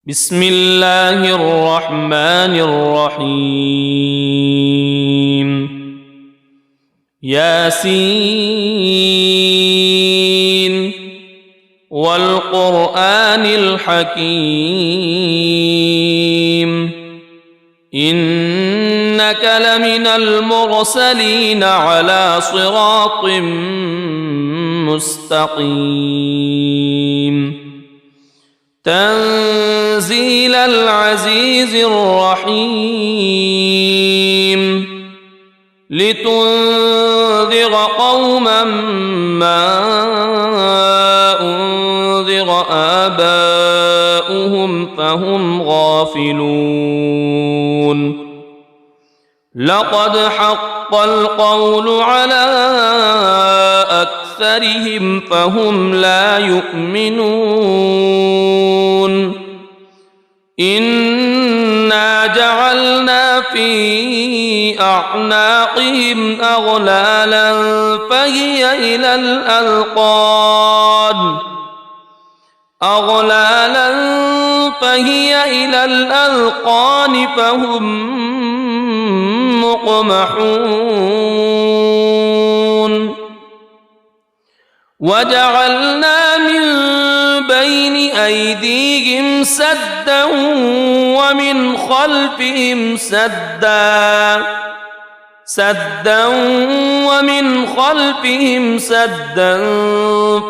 بسم الله الرحمن الرحيم ياسين والقرآن الحكيم إنك لمن المرسلين على صراط مستقيم تنزيل العزيز الرحيم لتنذر قوما ما أنذر آباؤهم فهم غافلون لقد حق القول على أكثرهم فهم لا يؤمنون إنا جعلنا في أعناقهم أغلالا فهي إلى الأذقان فهم مقمحون وجعلنا من بين أيديهم سدا ومن خلفهم سدا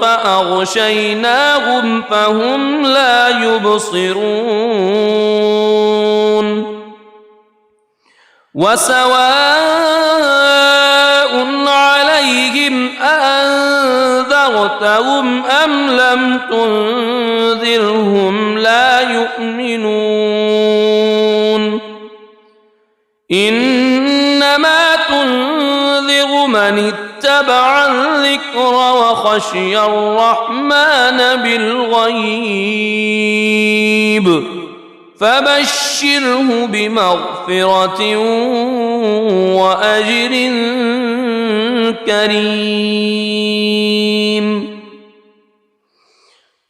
فأغشيناهم فهم لا يبصرون وسواء عليهم أأنذرتهم أم لم تنذرهم لا يؤمنون إنما تنذر من اتبع الذكر وخشي الرحمن بالغيب فبشره بمغفرة وأجر كريم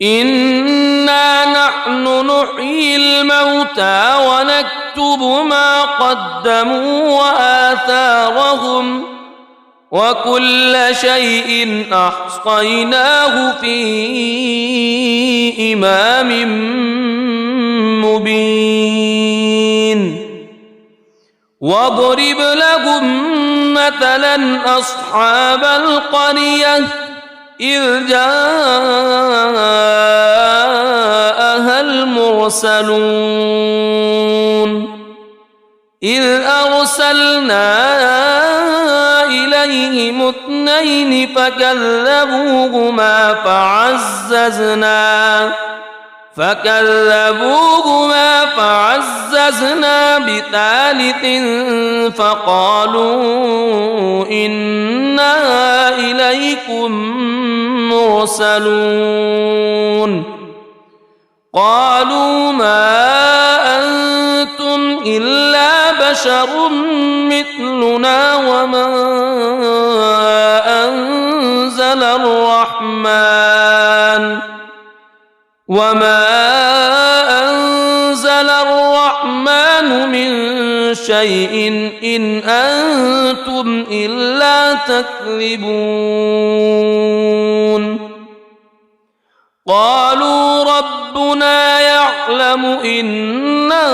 إنا نحن نحيي الموتى ونكتب ما قدموا وآثارهم وكل شيء أحصيناه في إمام مبين واضرب لهم مثلا أصحاب القرية إذ جاءها المرسلون إذ أرسلنا إليهم اثنين فكذبوهما فعززنا بثالث فقالوا إنا إليكم مرسلون قالوا ما أنتم إلا بشر مثلنا وما أنزل الرحمن من شيء إن أنتم إلا تكذبون قالوا ربنا يعلم إنا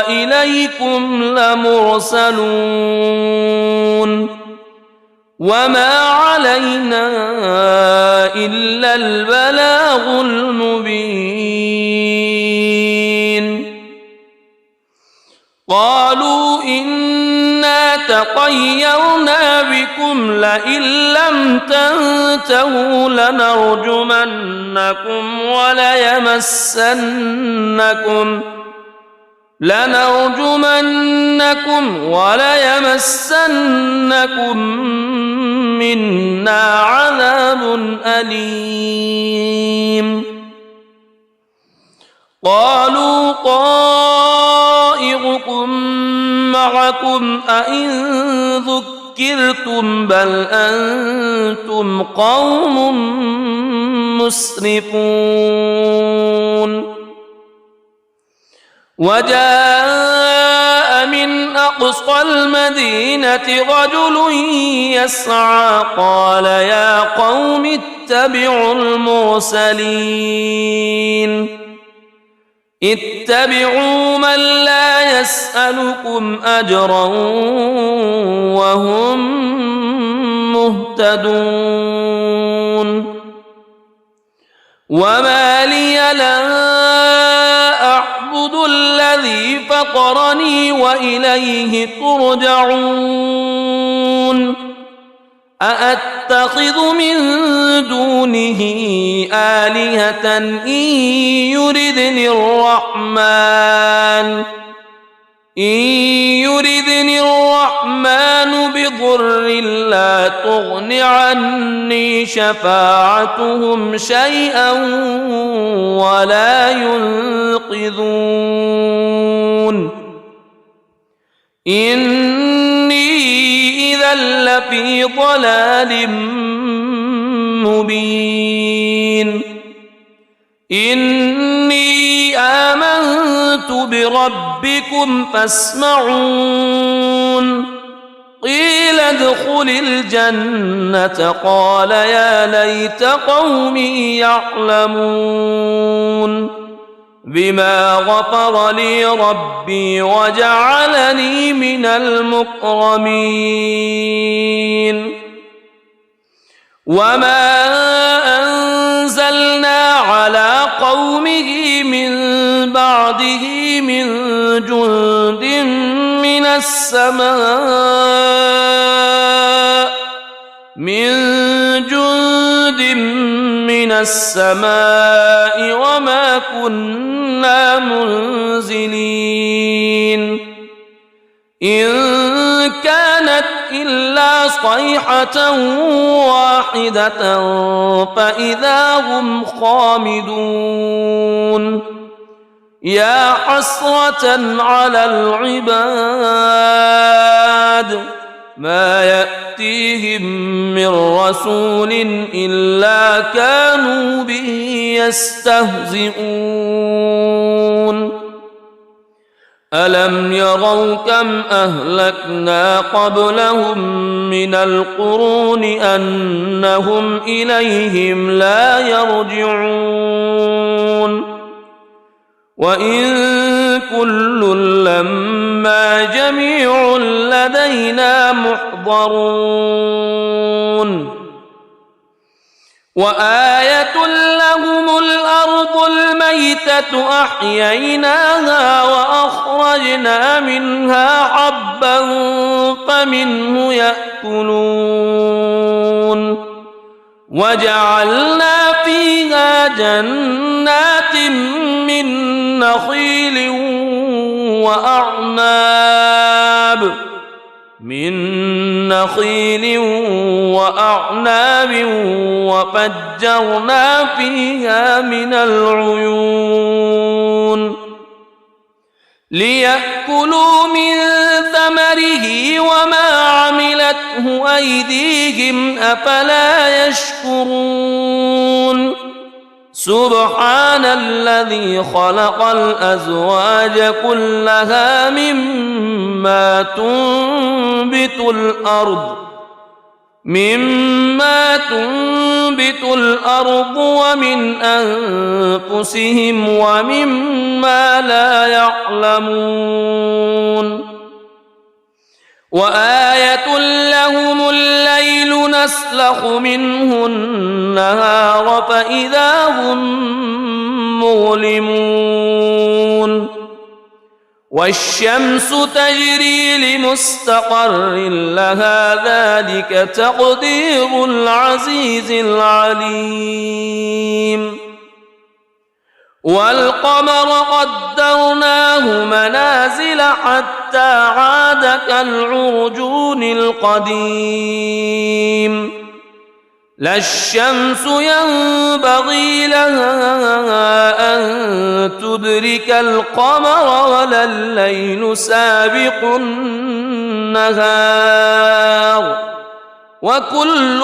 إليكم لمرسلون وما علينا إلا البلاغ المبين قالوا إنا تطيرنا بكم لئن لم تنتهوا لنرجمنكم وليمسنكم منا عذاب أليم قالوا طائركم معكم أئن ذكرتم بل أنتم قوم مسرفون وجاء من أقصى المدينة رجل يسعى قال يا قوم اتبعوا المرسلين اتبعوا من لا يسألكم أجرا وهم مهتدون وما لي لا أعبد الذي فطرني وإليه ترجعون أأتخذ من دونه آلهة إن يردني الرحمن بضر لا تغن عني شفاعتهم شيئا ولا ينقذون إني إذا لفي ضلال مبين إني آمنت بربكم فاسمعون قيل ادخل الجنة قال يا ليت قومي يعلمون بما غفر لي ربي وجعلني من المكرمين وما أنزلنا على قومه من بعده من جند من السماء وما كنا منزلين إن كانت إلا صيحة واحدة فإذا هم خامدون يا حسرة على العباد ما يأتيهم من رسول إلا كانوا به يستهزئون ألم يروا كم أهلكنا قبلهم من القرون أنهم إليهم لا يرجعون وإن كل لما جميع لدينا محضرون وآية لهم الأرض الميتة أحييناها وأخرجنا منها حبا فمنه يأكلون وجعلنا فيها جنات من نخيل وأعناب وفجرنا فيها من العيون ليأكلوا من ثمره وما عملته أيديهم أفلا يشكرون سبحان الذي خلق الأزواج كلها مما تنبت الأرض ومن أنفسهم ومما لا يعلمون وآية لهم الليل نسلخ منه النهار فإذا هم مظلمون والشمس تجري لمستقر لها ذلك تقدير العزيز العليم والقمر قدرناه منازل حتى عاد كالعرجون القديم لا الشمس ينبغي لها أن تدرك القمر ولا الليل سابق النهار وكل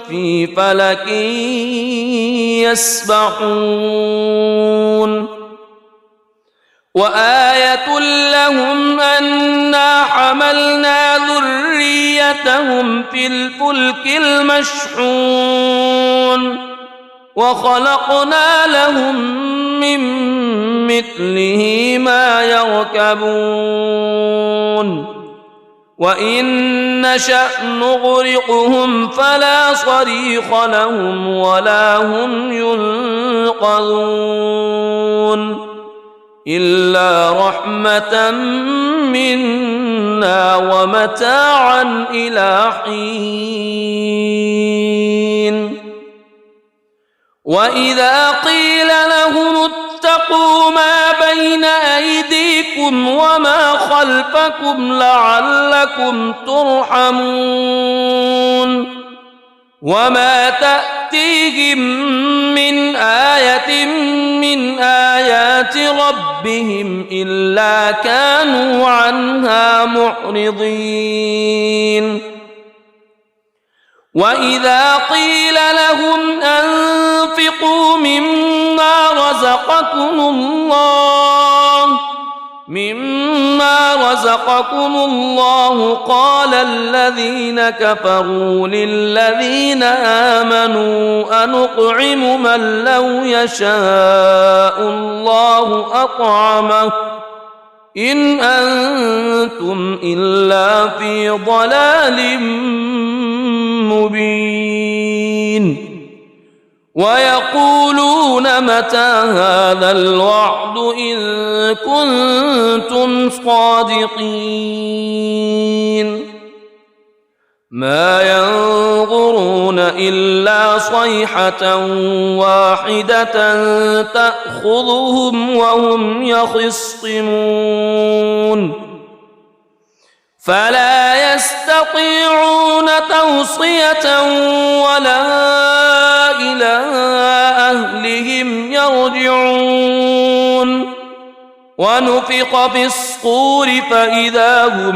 في فلك يسبحون وآية لهم أنا حملنا ذريتهم في الفلك المشحون وخلقنا لهم من مثله ما يركبون وإن نشأ نغرقهم فلا صريخ لهم ولا هم ينقذون إلا رحمة منا ومتاعا إلى حين وإذا قيل لهم اتقوا ما بين أيديكم وما خلفكم لعلكم ترحمون وما تأتيهم من آية من آيات ربهم إلا كانوا عنها معرضين وإذا قيل لهم أنفقوا مما رزقكم الله قال الذين كفروا للذين آمنوا أنطعم من لو يشاء الله أطعمه إن أنتم إلا في ضلال مبين ويقولون متى هذا الوعد إن كنتم صادقين ما ينظرون إلا صيحة واحدة تأخذهم وهم يخصمون فلا يستطيعون توصية ولا إلى أهلهم يرجعون ونفخ في الصور فإذا هم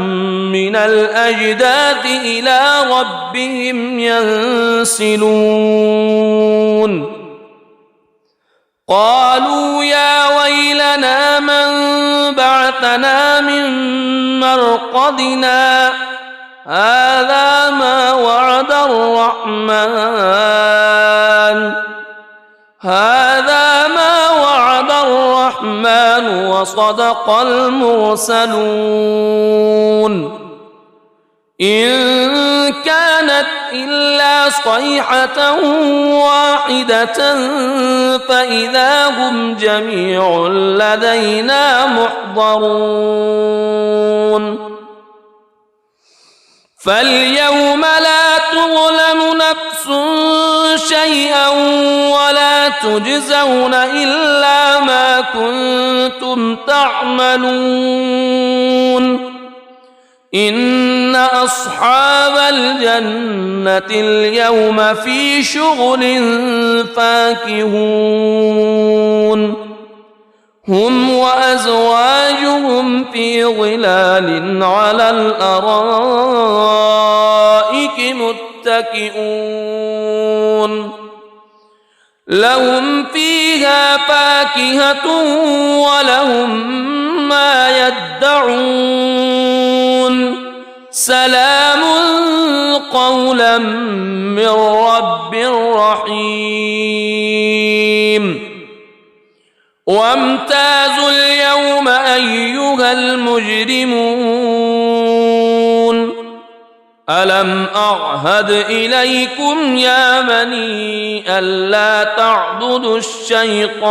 من الأجداث إلى ربهم ينسلون قالوا يا ويلنا من بعثنا من مرقدنا هذا ما وعد الرحمن وصدق المرسلون إن كانت إلا صيحة واحدة فإذا هم جميع لدينا محضرون فاليوم لا تظلم نفس شيئا ولا تجزون إلا ما كنتم تعملون إن أصحاب الجنة اليوم في شغل فاكهون هم وأزواجهم في ظلال على الأرائك متكئون لهم فيها فاكهة ولهم ما يدعون سلام قولا من رب رحيم وامتازوا اليوم أيها المجرمون ألم أعهد إليكم يا بني ألا تعبدوا الشيطان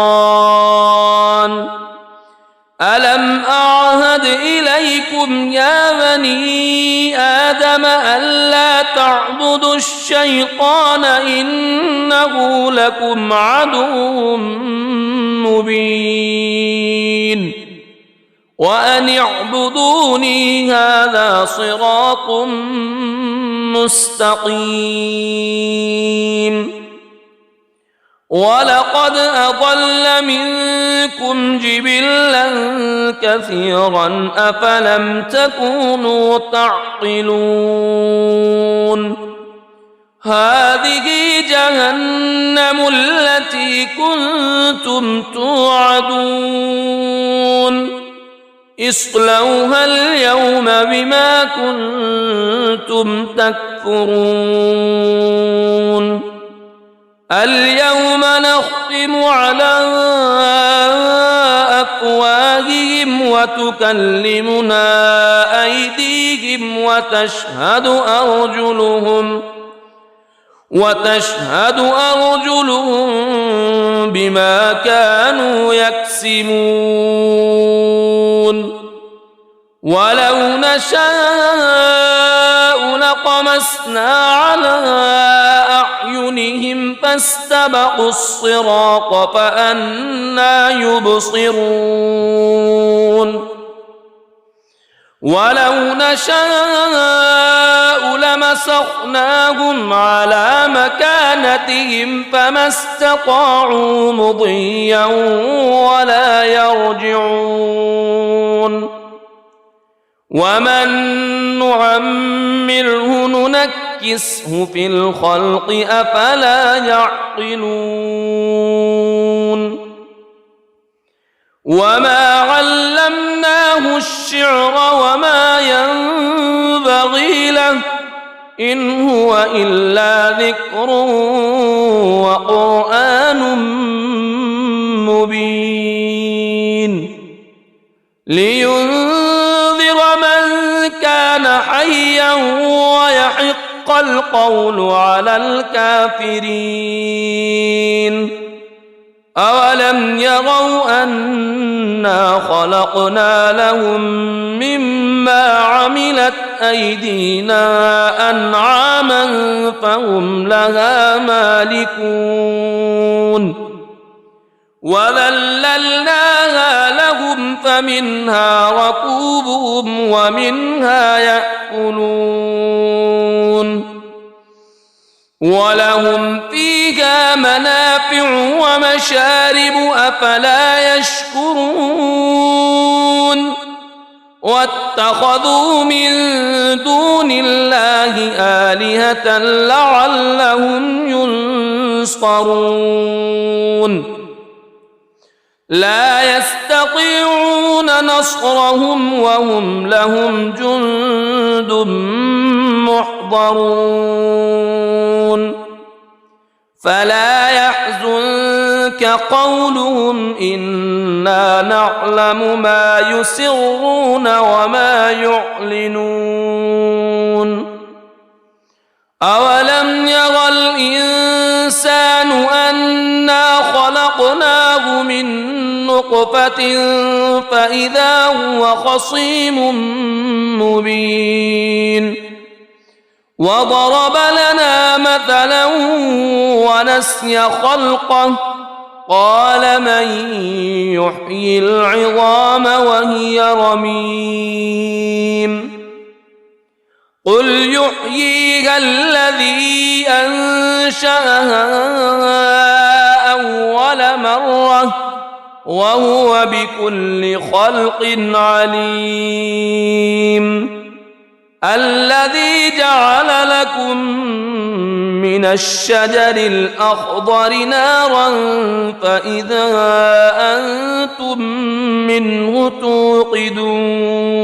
ألم أعهد إليكم يا بني آدم ألا تعبدوا الشيطان إنه لكم عدو مبين وأن اعبدوني هذا صراط مستقيم ولقد أضل منكم جبلا كثيرا أفلم تكونوا تعقلون هذه جهنم التي كنتم توعدون اصلوها اليوم بما كنتم تكفرون اليوم نختم على أفواههم وتكلمنا أيديهم وتشهد أرجلهم بما كانوا يكسبون ولو نشاء لطمسنا على أعينهم فاستبقوا الصراط فأنى يبصرون ولو نشاء لمسخناهم على مكانتهم فما استطاعوا مضيا ولا يرجعون ومن نعمره ننكسه في الخلق أفلا يعقلون وما علمناه الشعر وما ينبغي له إن هو إلا ذكر وقرآن مبين لينذر من كان حيا ويحق القول على الكافرين أولم يروا أنا خلقنا لهم مما عملت أيدينا أنعاما فهم لها مالكون وذللناها لهم فمنها ركوبهم ومنها يأكلون ولهم فيها منافع ومشارب أفلا يشكرون واتخذوا من دون الله آلهة لعلهم ينصرون لا يستطيعون نصرهم وهم لهم جند محضرون فلا يحزنك قولهم إنا نعلم ما يسرون وما يعلنون أولم ير الإنسان أنا خلقناه من نطفة فإذا هو خصيم مبين وضرب لنا مثلا ونسي خلقه قال من يحيي العظام وهي رميم قل يحييها الذي أنشأها أول مرة وهو بكل خلق عليم الذي جعل لكم من الشجر الأخضر نارا فإذا أنتم منه توقدون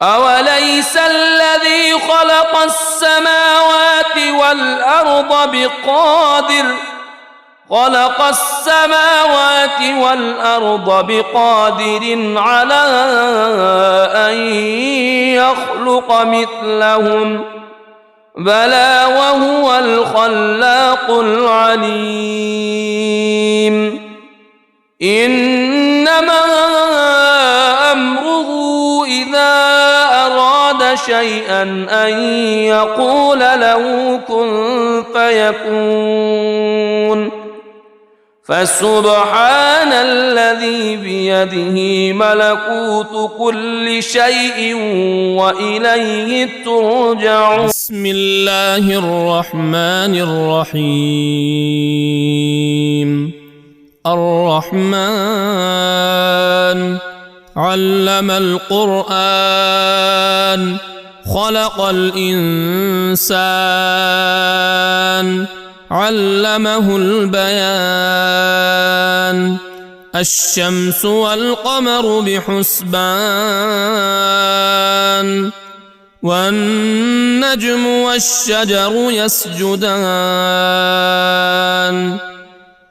أوليس الذي خلق السماوات والأرض بقادر على أن يخلق مثلهم بلى وهو الخلاق العليم إنما أمره إذا أراد شيئا أن يقول له كن فيكون فسبحان الذي بيده ملكوت كل شيء وإليه ترجعون بسم الله الرحمن الرحيم الرحمن علم القرآن خلق الإنسان علمه البيان الشمس والقمر بحسبان والنجم والشجر يسجدان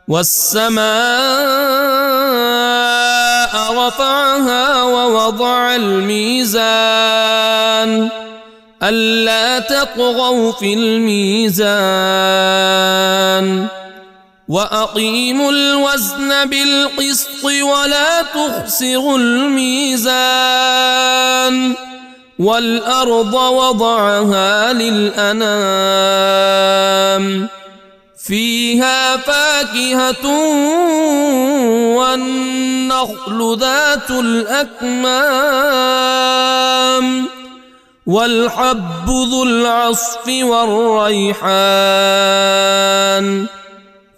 والسماء رفعها ووضع الميزان ألا تطغوا في الميزان وأقيموا الوزن بالقسط ولا تخسروا الميزان والأرض وضعها للأنام فيها فاكهة والنخل ذات الأكمام والحب ذو العصف والريحان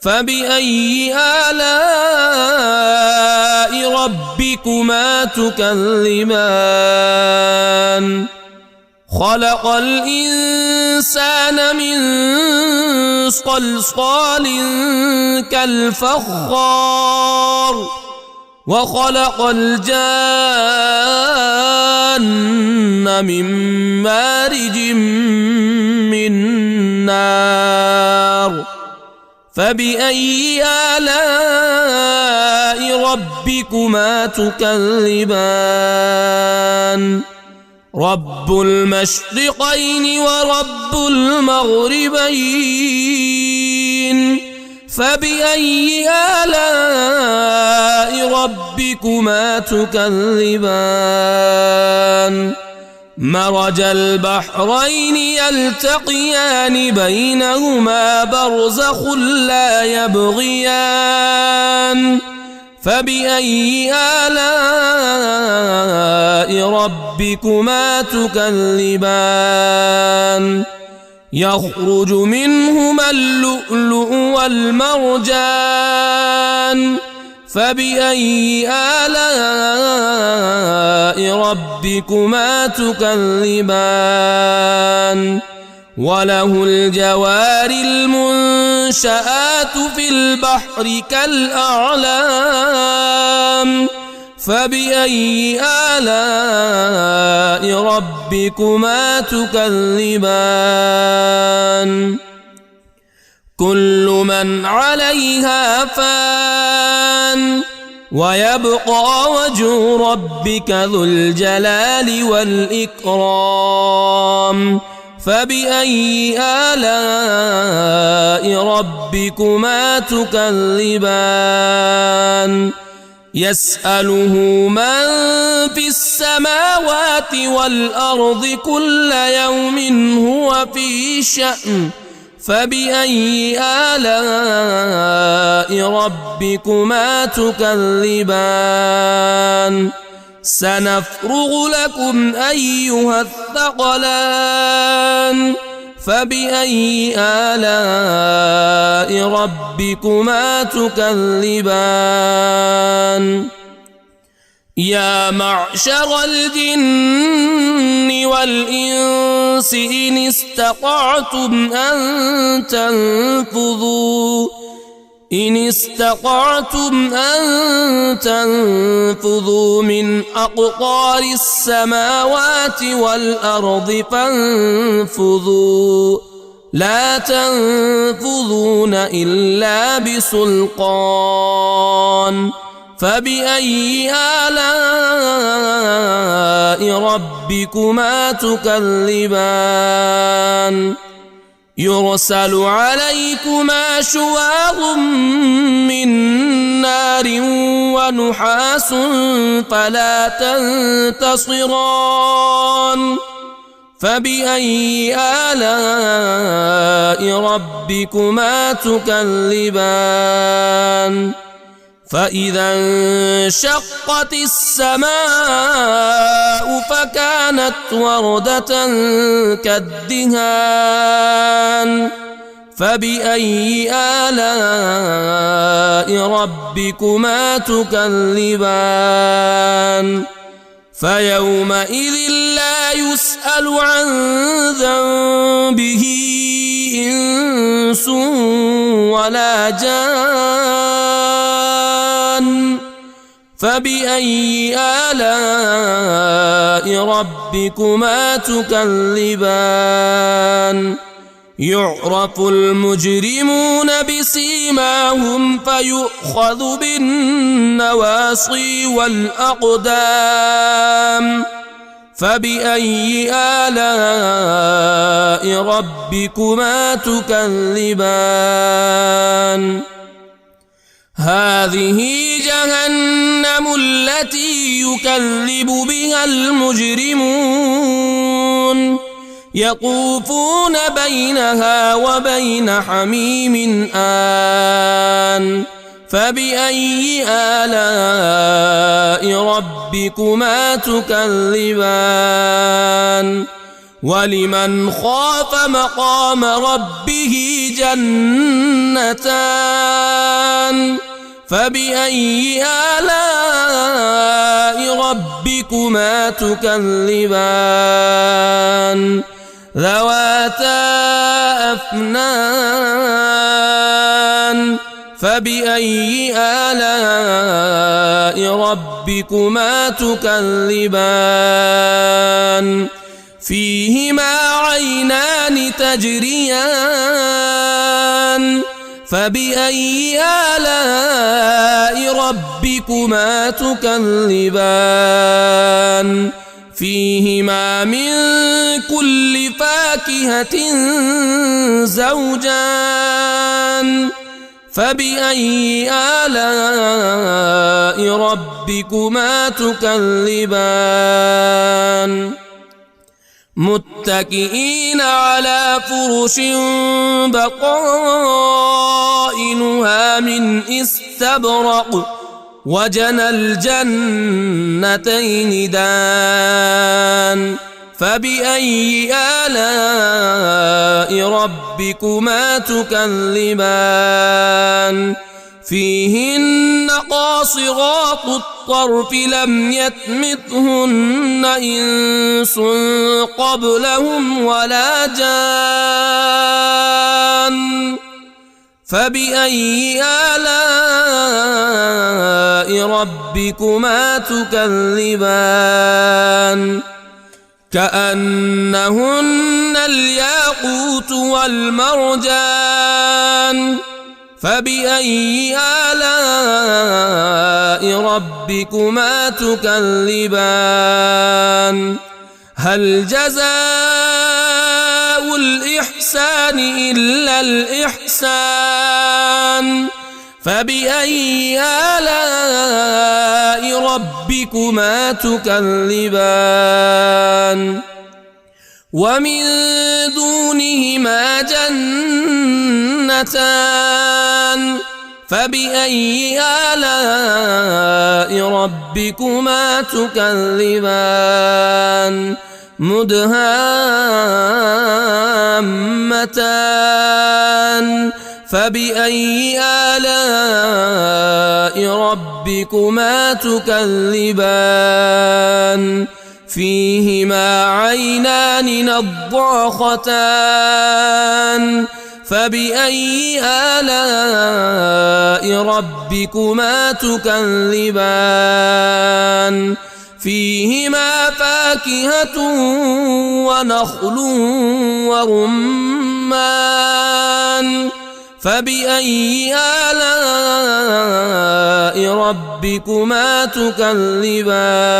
فبأي آلاء ربكما تكذبان خلق الإنسان من صلصال كالفخار وخلق الجان من مارج من نار فبأي آلاء ربكما تكذبان رب المشرقين ورب المغربين فبأي آلاء ربكما تكذبان مرج البحرين يلتقيان بينهما برزخ لا يبغيان فبأي آلاء ربكما تكذبان يخرج منهما اللؤلؤ والمرجان فبأي آلاء ربكما تكذبان وله الجوار المنشآت في البحر كالأعلام فبأي آلاء ربكما تكذبان كل من عليها فان ويبقى وجه ربك ذو الجلال والإكرام فبأي آلاء ربكما تكذبان يسأله من في السماوات والأرض كل يوم هو في شأن فبأي آلاء ربكما تكذبان سنفرغ لكم أيها الثقلان فبأي آلاء ربكما تكذبان يا معشر الجن والإنس إن استطعتم أن تنفذوا من أقطار السماوات والأرض فانفذوا لا تنفذون إلا بسلطان فبأي آلاء ربكما تكذبان يرسل عليكما شواظ من نار ونحاس فلا تنتصران فبأي آلاء ربكما تكذبان فإذا انشقت السماء فكانت وردة كالدهان فبأي آلاء ربكما تكذبان فيومئذ لا يسأل عن ذنبه إنس ولا جان فبأي آلاء ربكما تكذبان يعرف المجرمون بسيماهم فيؤخذ بالنواصي والأقدام فبأي آلاء ربكما تكذبان هذه جهنم التي يكذب بها المجرمون يطوفون بينها وبين حميم آن فبأي آلاء ربكما تكذبان ولمن خاف مقام ربه جنتان فبأي آلاء ربكما تكذبان ذواتا أفنان فبأي آلاء ربكما تكذبان فيهما عينان تجريان فبأي آلاء ربكما تكذبان فيهما من كل فاكهة زوجان فبأي آلاء ربكما تكذبان متكئين على فرش بطائنها من استبرق وجنى الجنتين دان فبأي آلاء ربكما تكذبان فيهن قاصرات الطرف لم يطمثهن إنس قبلهم ولا جان فبأي آلاء ربكما تكذبان كأنهن الياقوت والمرجان فبأي آلاء ربكما تكذبان هل جزاء الإحسان إلا الإحسان فبأي آلاء ربكما تكذبان ومن دونهما جنتان فبأي آلاء ربكما تكذبان مدهامتان فبأي آلاء ربكما تكذبان فيهما عينان نضاختان فبأي آلاء ربكما تكذبان فيهما فاكهة ونخل ورمان فبأي آلاء ربكما تكذبان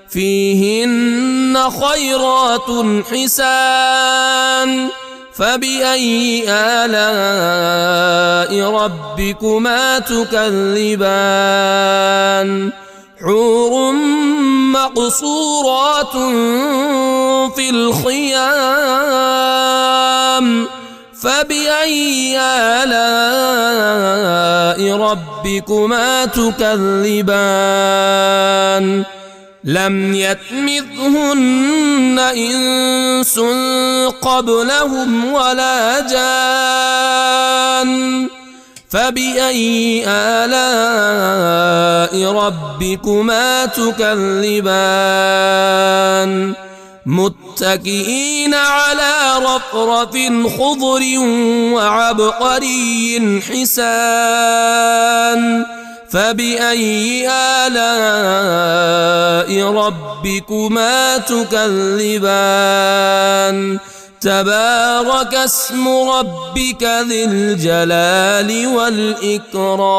فيهن خيرات حسان فبأي آلاء ربكما تكذبان حور مقصورات في الخيام فبأي آلاء ربكما تكذبان لم يطمثهن إنس قبلهم ولا جان فبأي آلاء ربكما تكذبان متكئين على رفرف خضر وعبقري حسان فبأي آلاء ربكما تكذبان تبارك اسم ربك ذي الجلال والإكرام